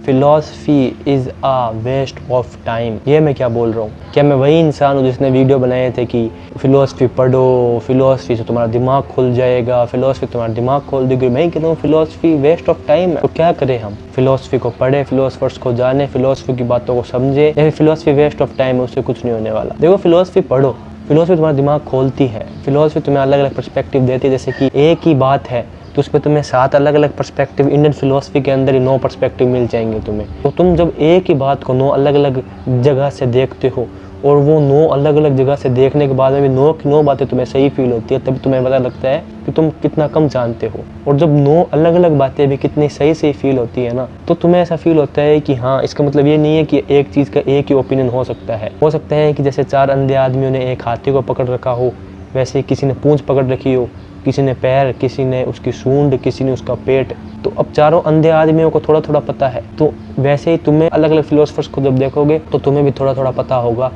Philosophy is a waste of time. ये मैं क्या बोल रहा हूँ? क्या मैं वही इंसान हूँ जिसने वीडियो बनाए थे कि फ़िलॉसफी पढ़ो, फ़िलॉसफी से तुम्हारा दिमाग खुल जाएगा, फ़िलॉसफी तुम्हारा दिमाग खोल देगी। मैं कहता हूँ फ़िलॉसफी वेस्ट ऑफ टाइम है। तो क्या करें हम? फ़िलॉसफी को पढ़े, फ़िलॉसफर्स को जाने, फ़िलॉसफी की बातों को समझे, या फिर फ़िलॉसफी वेस्ट ऑफ टाइम है, उससे कुछ नहीं होने वाला। देखो, फ़िलॉसफी पढ़ो, फ़िलॉसफी तुम्हारा दिमाग खोलती है, फ़िलॉसफी तुम्हें अलग अलग पर्सपेक्टिव देती है। जैसे कि एक ही बात है तो उस पर तुम्हें 7 अलग अलग पर्सपेक्टिव, इंडियन फिलोसफी के अंदर ही 9 पर्सपेक्टिव मिल जाएंगे तुम्हें। तो तुम जब एक ही बात को 9 अलग अलग जगह से देखते हो और वो 9 अलग अलग जगह से देखने के बाद में भी 9 की 9 बातें तुम्हें सही फील होती है, तभी तुम्हें पता लगता है कि तुम कितना कम जानते हो। और जब 9 अलग अलग बातें भी कितनी सही फील होती है ना, तो तुम्हें ऐसा फील होता है कि हाँ, इसका मतलब ये नहीं है कि एक चीज़ का एक ही ओपिनियन हो सकता है। हो सकता है कि जैसे 4 अंधे आदमियों ने एक हाथी को पकड़ रखा हो, वैसे किसी ने पूंछ पकड़ रखी हो, किसी ने पैर, किसी ने उसकी सूंड, किसी ने उसका पेट। तो अब चारों अंधे आदमियों को थोड़ा थोड़ा पता है। तो वैसे ही तुम्हें अलग अलग फिलोसफर्स को जब देखोगे तो तुम्हें भी थोड़ा थोड़ा पता होगा,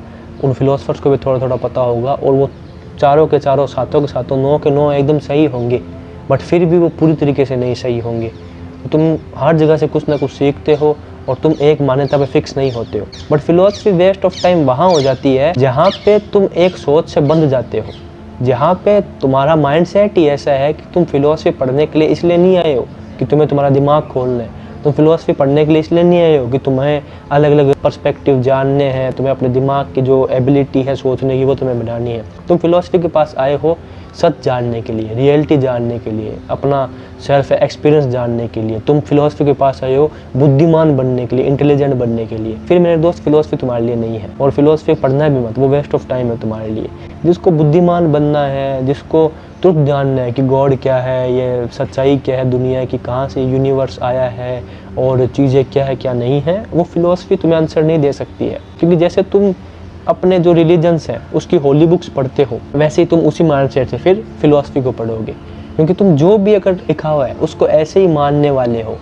उन फिलोसफर्स को भी थोड़ा थोड़ा पता होगा, और वो चारों के चारों, सातों के सातों, 9 के 9 एकदम सही होंगे, बट फिर भी वो पूरी तरीके से नहीं सही होंगे। तो तुम हर जगह से कुछ ना कुछ सीखते हो और तुम एक मान्यता पे फिक्स नहीं होते हो। But philosophy waste of time वहाँ हो जाती है जहाँ पे तुम एक सोच से बंध जाते हो, जहाँ पे तुम्हारा माइंडसेट ही ऐसा है कि तुम फिलोसफी पढ़ने के लिए इसलिए नहीं आए हो कि तुम्हें तुम्हारा दिमाग खोलना है। तुम फिलोसफी पढ़ने के लिए इसलिए नहीं आए हो कि तुम्हें अलग अलग पर्सपेक्टिव जानने हैं, तुम्हें अपने दिमाग की जो एबिलिटी है सोचने की वो तुम्हें बनानी है। तुम फिलोसफी के पास आए हो सच जानने के लिए, रियलिटी जानने के लिए, अपना सेल्फ एक्सपीरियंस जानने के लिए। तुम फिलोसफी के पास आए हो बुद्धिमान बनने के लिए, इंटेलिजेंट बनने के लिए। फिर मेरे दोस्त, फिलोसफी तुम्हारे लिए नहीं है, और फिलोसफी पढ़ना भी मत, वो वेस्ट ऑफ टाइम है तुम्हारे लिए। जिसको बुद्धिमान बनना है, जिसको ट्रुथ जानना है कि गॉड क्या है, ये सच्चाई क्या है दुनिया की, कहाँ से यूनिवर्स आया है और चीज़ें क्या है क्या नहीं है, वो फिलोसफी तुम्हें आंसर नहीं दे सकती है। क्योंकि जैसे तुम अपने जो रिलीजन्स हैं उसकी होली बुक्स पढ़ते हो, वैसे ही तुम उसी माइंडसेट से फिर फिलोसफी को पढ़ोगे। क्योंकि तुम जो भी अगर लिखा हुआ है उसको ऐसे ही मानने वाले हो,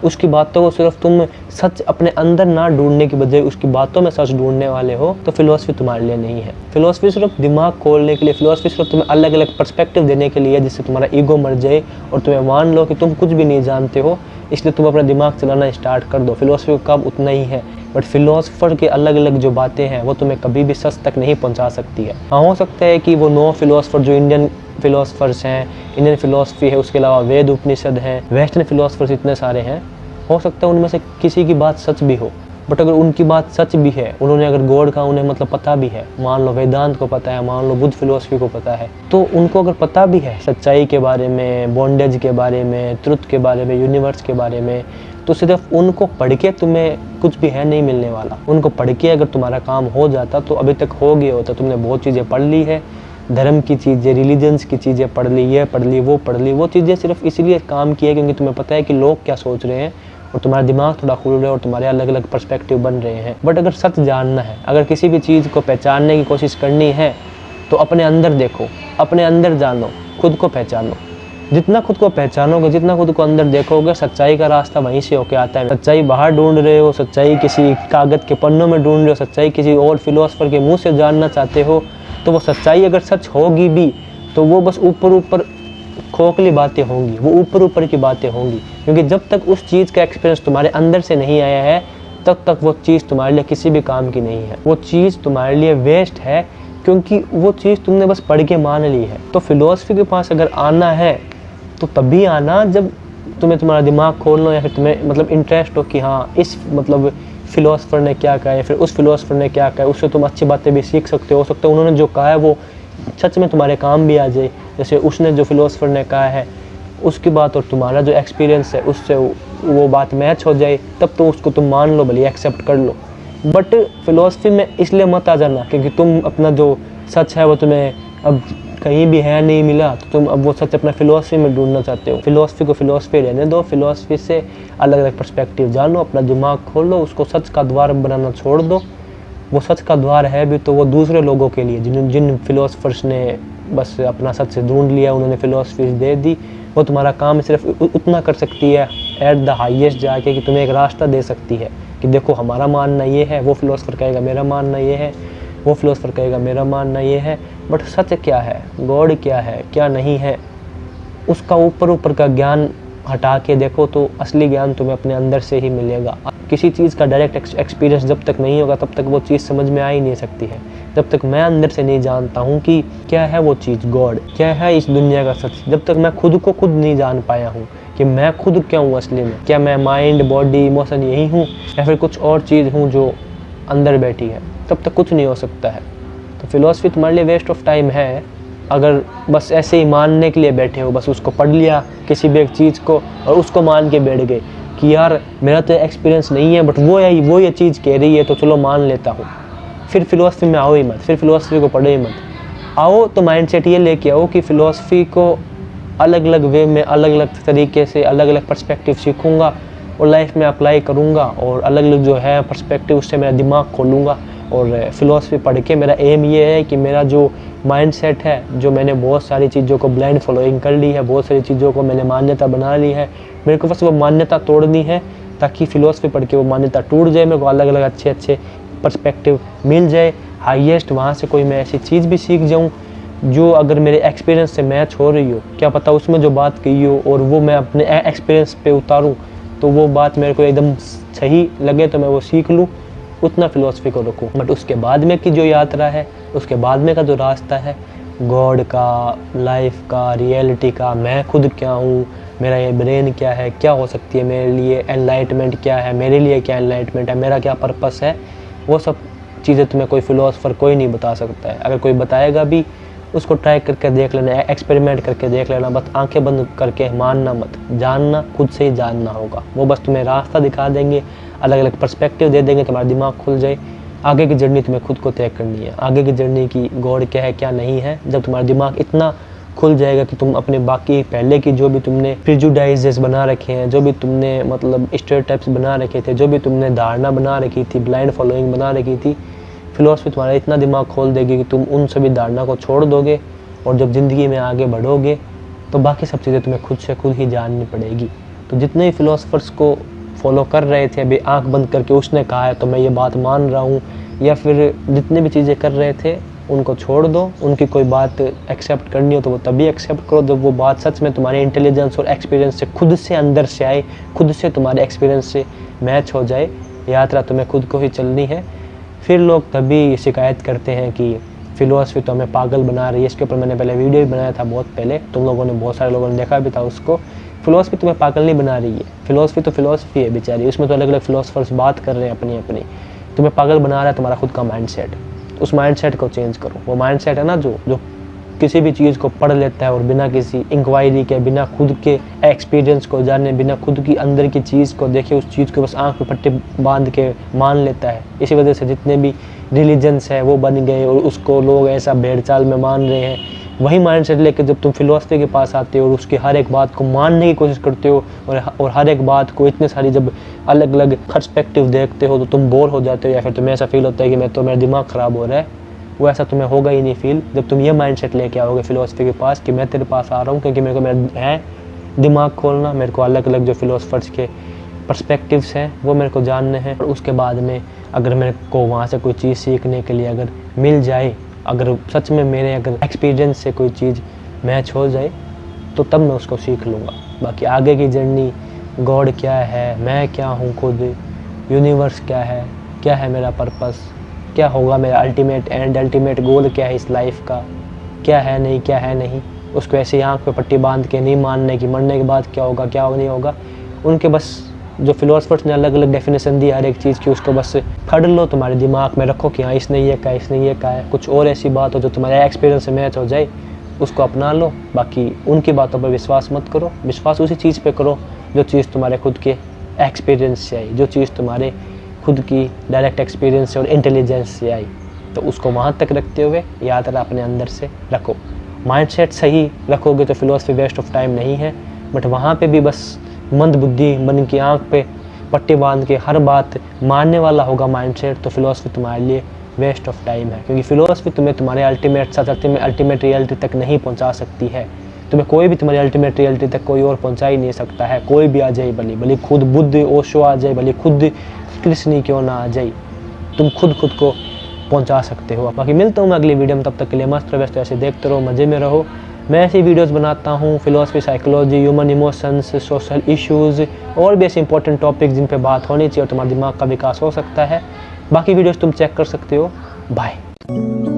उसकी बातों को सिर्फ तुम सच अपने अंदर ना ढूंढने की बजाय उसकी बातों में सच ढूंढने वाले हो, तो फिलोसफी तुम्हारे लिए नहीं है। फिलोसफी सिर्फ दिमाग खोलने के लिए, फिलोसफी सिर्फ तुम्हें अलग अलग पर्सपेक्टिव देने के लिए, जिससे तुम्हारा ईगो मर जाए और तुम्हें मान लो कि तुम कुछ भी नहीं जानते हो, इसलिए तुम अपना दिमाग चलाना स्टार्ट कर दो। फिलोसफी का काम उतना ही है, बट फिलोसफर के अलग अलग जो बातें हैं वो तुम्हें कभी भी सच तक नहीं पहुंचा सकती है। हाँ, हो सकता है कि वो 9 फिलोसफर जो इंडियन फिलोसफर्स हैं, इंडियन फिलोसफी है, उसके अलावा वेद उपनिषद हैं, वेस्टर्न फिलोसफर्स इतने सारे हैं, हो सकता है उनमें से किसी की बात सच भी हो। बट अगर उनकी बात सच भी है, उन्होंने अगर गॉड का उन्हें मतलब पता भी है, मान लो वेदांत को पता है, मान लो बुद्ध फिलोसफी को पता है, तो उनको अगर पता भी है सच्चाई के बारे में, बॉन्डेज के बारे में, ट्रुथ के बारे में, यूनिवर्स के बारे में, तो सिर्फ उनको पढ़ के तुम्हें कुछ भी है नहीं मिलने वाला। उनको पढ़ के अगर तुम्हारा काम हो जाता तो अभी तक हो गया होता। तुमने बहुत चीज़ें पढ़ ली है, धर्म की चीज़ें, रिलीजन्स की चीज़ें पढ़ ली, ये पढ़ ली, वो पढ़ ली। वो चीज़ें सिर्फ इसलिए काम की है क्योंकि तुम्हें पता है कि लोग क्या सोच रहे हैं, और तुम्हारा दिमाग थोड़ा खुल रहा है और तुम्हारे अलग अलग पर्सपेक्टिव बन रहे हैं। बट अगर सच जानना है, अगर किसी भी चीज़ को पहचानने की कोशिश करनी है, तो अपने अंदर देखो, अपने अंदर जानो, खुद को पहचानो। जितना खुद को पहचानोगे, जितना खुद को अंदर देखोगे, सच्चाई का रास्ता वहीं से होके आता है। सच्चाई बाहर ढूंढ रहे हो, सच्चाई किसी कागज़ के पन्नों में ढूंढ रहे हो, सच्चाई किसी और फिलोसफर के मुंह से जानना चाहते हो, तो वो सच्चाई अगर सच होगी भी तो वो बस ऊपर ऊपर खोखली बातें होंगी, वो ऊपर ऊपर की बातें होंगी। क्योंकि जब तक उस चीज़ का एक्सपीरियंस तुम्हारे अंदर से नहीं आया है, तब तक वो चीज़ तुम्हारे लिए किसी भी काम की नहीं है। वो चीज़ तुम्हारे लिए वेस्ट है, क्योंकि वो चीज़ तुमने बस पढ़ के मान ली है। तो फिलोसफी के पास अगर आना है तो तभी आना जब तुम्हें तुम्हारा दिमाग खोलना, या फिर तुम्हें मतलब इंटरेस्ट हो कि हाँ, इस मतलब फिलोसफर ने क्या कहा है, फिर उस फिलोसफर ने क्या कहा है, उससे तुम अच्छी बातें भी सीख सकते हो सकता है उन्होंने जो कहा है वो सच में तुम्हारे काम भी आ जाए। जैसे उसने जो फिलोसफर ने कहा है उसकी बात और तुम्हारा जो एक्सपीरियंस है उससे वो बात मैच हो जाए, तब तो उसको तुम मान लो, भले एक्सेप्ट कर लो। बट फिलोसफी में इसलिए मत आ जाना क्योंकि तुम अपना जो सच है वो तुम्हें अब कहीं भी है नहीं मिला, तो तुम अब वो सच अपना फिलोसफी में ढूंढना चाहते हो। फिलोसफी को फिलोसफी रहने दो, फिलोसफी से अलग अलग पर्सपेक्टिव जानो, अपना दिमाग खोलो, उसको सच का द्वार बनाना छोड़ दो। वो सच का द्वार है भी तो वो दूसरे लोगों के लिए, जिन फिलोसफर्स ने बस अपना सच से ढूंढ लिया, उन्होंने फिलोसफी दे दी, वो तुम्हारा काम सिर्फ उतना कर सकती है एट द हाईएस्ट जाके कि तुम्हें एक रास्ता दे सकती है कि देखो हमारा मानना ये है, वो फिलोसफर कहेगा मेरा मानना ये है, वो फिलोसफर कहेगा मेरा मानना ये है। बट सच क्या है, गॉड क्या है, क्या नहीं है, उसका ऊपर ऊपर का ज्ञान हटा के देखो तो असली ज्ञान तुम्हें अपने अंदर से ही मिलेगा। किसी चीज़ का डायरेक्ट एक्सपीरियंस जब तक नहीं होगा तब तक वो चीज़ समझ में आ ही नहीं सकती है। जब तक मैं अंदर से नहीं जानता हूँ कि क्या है वो चीज़, गॉड क्या है, इस दुनिया का सच, जब तक मैं खुद को खुद नहीं जान पाया हूँ कि मैं खुद क्या हूँ असली में, क्या मैं माइंड बॉडी इमोशन यही हूँ या फिर कुछ और चीज़ हूँ जो अंदर बैठी है, तब तक कुछ नहीं हो सकता है। तो फिलॉसफी तुम्हारे लिए वेस्ट ऑफ टाइम है अगर बस ऐसे ही मानने के लिए बैठे हो, बस उसको पढ़ लिया किसी भी एक चीज़ को और उसको मान के बैठ गए कि यार मेरा तो एक्सपीरियंस नहीं है बट वो ये चीज़ कह रही है तो चलो मान लेता हूँ। फिर फिलॉसफी में आओ ही मत, फिर फिलॉसफी को पढ़ो ही मत। आओ तो माइंडसेट ये लेके आओ कि फ़िलॉसफी को अलग अलग वे में, अलग अलग तरीके से, अलग अलग पर्सपेक्टिव सीखूँगा और लाइफ में अप्लाई करूँगा और अलग अलग जो है पर्सपेक्टिव उससे मेरा दिमाग खोलूँगा। और फ़िलॉसफी पढ़ के मेरा एम ये है कि मेरा जो माइंडसेट है, जो मैंने बहुत सारी चीज़ों को ब्लाइंड फॉलोइंग कर ली है, बहुत सारी चीज़ों को मैंने मान्यता बना ली है, मेरे को बस वो मान्यता तोड़नी है ताकि फ़िलॉसफी पढ़ के वो मान्यता टूट जाए, मेरे को अलग अलग अच्छे अच्छे पर्सपेक्टिव मिल जाए, हाईएस्ट वहाँ से कोई मैं ऐसी चीज़ भी सीख जाऊँ जो अगर मेरे एक्सपीरियंस से मैच हो रही हो, क्या पता उसमें जो बात कही हो और वो मैं अपने एक्सपीरियंस पे उतारूँ तो वो बात मेरे को एकदम सही लगे तो मैं वो सीख लूँ, उतना फ़िलॉसफी को रखूँ। बट उसके बाद में की जो यात्रा है, उसके बाद में का जो रास्ता है गॉड का, लाइफ का, रियलिटी का, मैं खुद क्या हूँ, मेरा ये ब्रेन क्या है, क्या हो सकती है मेरे लिए, एनलाइटमेंट क्या है, मेरे लिए क्या एनलाइटमेंट है, मेरा क्या पर्पस है, वो सब चीज़ें तुम्हें कोई फ़िलोसफर कोई नहीं बता सकता है। अगर कोई बताएगा भी उसको ट्राई करके देख लेना, एक्सपेरिमेंट करके देख लेना, बस आंखें बंद करके मानना मत, जानना खुद से ही जानना होगा। वो बस तुम्हें रास्ता दिखा देंगे, अलग अलग पर्सपेक्टिव दे देंगे, तुम्हारा दिमाग खुल जाए। आगे की जर्नी तुम्हें खुद को तय करनी है, आगे की जर्नी की गॉड क्या है क्या नहीं है। जब तुम्हारा दिमाग इतना खुल जाएगा कि तुम अपने बाकी पहले की जो भी तुमने प्रिजुडाइजेस बना रखे हैं, जो भी तुमने मतलब स्टेरियोटाइप्स बना रखे थे, जो भी तुमने धारणा बना रखी थी, ब्लाइंड फॉलोइंग बना रखी थी, फिलॉसफी तुम्हारा इतना दिमाग खोल देगी कि तुम उन सभी धारणा को छोड़ दोगे और जब ज़िंदगी में आगे बढ़ोगे तो बाकी सब चीज़ें तुम्हें खुद से खुद ही जाननी पड़ेगी। तो जितने ही फिलोसफर्स को फॉलो कर रहे थे अभी आंख बंद करके उसने कहा है तो मैं ये बात मान रहा हूँ, या फिर जितने भी चीज़ें कर रहे थे उनको छोड़ दो। उनकी कोई बात एक्सेप्ट करनी हो तो वो तभी एक्सेप्ट करो जब वो बात सच में तुम्हारे इंटेलिजेंस और एक्सपीरियंस से खुद से अंदर से आए, खुद से तुम्हारे एक्सपीरियंस से मैच हो जाए। यात्रा तुम्हें खुद को ही चलनी है। फिर लोग तभी शिकायत करते हैं कि फ़िलॉसफी तो हमें पागल बना रही है। इसके ऊपर मैंने पहले वीडियो भी बनाया था बहुत पहले, तुम लोगों ने, बहुत सारे लोगों ने देखा भी था उसको। फ़िलॉसफी तुम्हें पागल नहीं बना रही है, फ़िलॉसफी तो फ़िलॉसफी है बेचारी, उसमें तो अलग अलग फ़िलॉसफर्स बात कर रहे हैं अपनी अपनी। तुम्हें पागल बना रहा है तुम्हारा खुद का माइंडसेट, उस माइंडसेट को चेंज करो। वो माइंडसेट है ना जो किसी भी चीज़ को पढ़ लेता है और बिना किसी इंक्वायरी के, बिना खुद के एक्सपीरियंस को जाने, बिना खुद की अंदर की चीज़ को देखे, उस चीज़ को बस आँख पे पट्टे बांध के मान लेता है। इसी वजह से जितने भी रिलीजन्स है वो बन गए और उसको लोग ऐसा भेड़चाल में मान रहे हैं। वही माइंडसेट लेकर जब तुम फिलॉसफी के पास आते हो और उसकी हर एक बात को मानने की कोशिश करते हो और हर एक बात को इतने सारी जब अलग अलग पर्सपेक्टिव देखते हो तो तुम बोर हो जाते हो, या फिर तुम्हें ऐसा फील होता है कि मेरा दिमाग ख़राब हो रहा है। वो ऐसा तुम्हें होगा ही नहीं फील जब तुम ये माइंडसेट लेके आओगे फिलोसफी के पास कि मैं तेरे पास आ रहा हूँ क्योंकि मेरा है दिमाग खोलना, मेरे को अलग अलग जो फिलोसफर्स के पर्सपेक्टिव्स हैं वो मेरे को जानने हैं। और उसके बाद में अगर मेरे को वहाँ से कोई चीज़ सीखने के लिए अगर मिल जाए, अगर सच में मेरे अगर एक्सपीरियंस से कोई चीज़ मैच हो जाए तो तब मैं उसको सीख लूँगा। बाकी आगे की जर्नी, गॉड क्या है, मैं क्या हूँ खुद, यूनिवर्स क्या है मेरा पर्पस, क्या होगा मेरा अल्टीमेट एंड, अल्टीमेट गोल क्या है इस लाइफ का, क्या है नहीं, उसको ऐसे आँख पे पट्टी बांध के नहीं मानने की, मरने के बाद क्या होगा क्या नहीं होगा। उनके बस जो फिलोसफर्स ने अलग अलग डेफिनेशन दी हर एक चीज़ की, उसको बस पढ़ लो, तुम्हारे दिमाग में रखो कि हाँ इसने ये कहा है। कुछ और ऐसी बात हो जो तुम्हारे एक्सपीरियंस से मैच हो जाए उसको अपना लो। बाकी उनकी बातों पर विश्वास मत करो, विश्वास उसी चीज़ पे करो जो चीज़ तुम्हारे खुद के एक्सपीरियंस से आई, जो चीज़ तुम्हारे खुद की डायरेक्ट एक्सपीरियंस से और इंटेलिजेंस से आई। तो उसको वहाँ तक रखते हुए यात्रा अपने अंदर से रखो। माइंडसेट सही रखोगे तो फिलोसफी वेस्ट ऑफ टाइम नहीं है। बट वहाँ पे भी बस मंद बुद्धि बन के आँख पे पट्टी बांध के हर बात मानने वाला होगा माइंडसेट, तो फिलोसफी तुम्हारे लिए वेस्ट ऑफ टाइम है। क्योंकि फिलोसफी तुम्हें तुम्हारे अल्टीमेट रियलिटी तक नहीं पहुँचा सकती है। तुम्हें कोई भी तुम्हारी अल्टीमेट रियलिटी तक कोई और पहुँचा ही नहीं सकता है। कोई भी आ जाए, भले खुद बुद्ध ओशो आ जाए, भले खुद कृष्ण क्यों ना आ जाए, तुम खुद को पहुंचा सकते हो। बाकी मिलता हूँ मैं अगली वीडियो में, तब तक के लिए मस्त रहो, व्यस्त ऐसे देखते रहो, मज़े में रहो। मैं ऐसी वीडियोस बनाता हूँ, philosophy, psychology, human emotions, social issues और भी ऐसे इंपॉर्टेंट टॉपिक्स जिन पे बात होनी चाहिए और तुम्हारे दिमाग का विकास हो सकता है। बाकी वीडियोस तुम चेक कर सकते हो। बाय।